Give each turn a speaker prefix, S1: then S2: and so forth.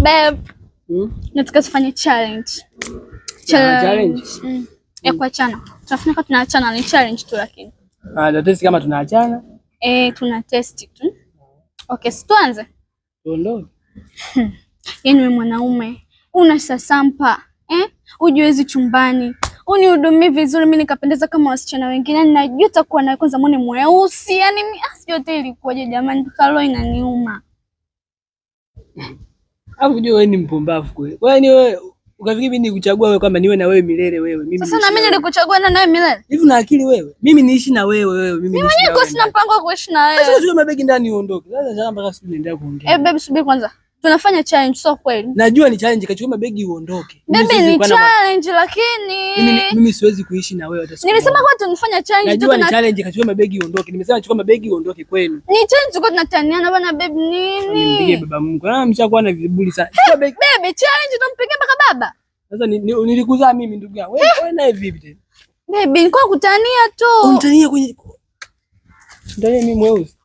S1: Babe. Nataka tufanye challenge. Challenge. Ya kuachana. Tunafanya kama tunaachana, ni challenge tu lakini.
S2: Ndio test kama tunaachana.
S1: Tuna test tu. Okay, tuanze.
S2: Tuondoke.
S1: Yaani wewe mwanaume, una sasampa, ujiwezi chumbani. Unihudumie vizuri mimi nikapendeza kama wasichana wengine. Yaani najuta kuwa na kwanza muone mweusi. Yaani yote ilikuwaje jamani, kalo inaniuma.
S2: Hapo unajua wewe ni mpumbavu kweli. Wewe ukafikiri mimi nikuchagua wewe kwamba niwe na wewe milele wewe. Mimi
S1: sasa na mimi nilikuchagua na wewe milele.
S2: Hivi una akili wewe? Mimi niishi na wewe
S1: mimi mwenyewe kwa sina mpango wa kuishi na wewe.
S2: Sasa uchukue mabegi ndani uondoke. Sasa mpaka siku niendelea kuongea.
S1: Babe subiri kwanza. Tunafanya challenge sio kweli?
S2: Najua ni challenge, kachukua mabegi uondoke.
S1: Baby ni challenge lakini
S2: mimi siwezi kuishi na wewe hata siku.
S1: Nilisema kwa tunafanya challenge
S2: tu. Najua ni challenge, kachukua mabegi uondoke. Nimesema chukua mabegi uondoke kwenu.
S1: Ni challenge tuko tunataniana bwana babe nini?
S2: Nimpige baba Mungu. Mshakuwa na vibuli sana.
S1: Babe challenge tumpige mpaka baba.
S2: Sasa nilikuzaa mimi ndugu yangu. Wewe naye vipi tena?
S1: Babe nilikuwa kutania tu.
S2: Unitania kwenye. Ndio mimi mweusi.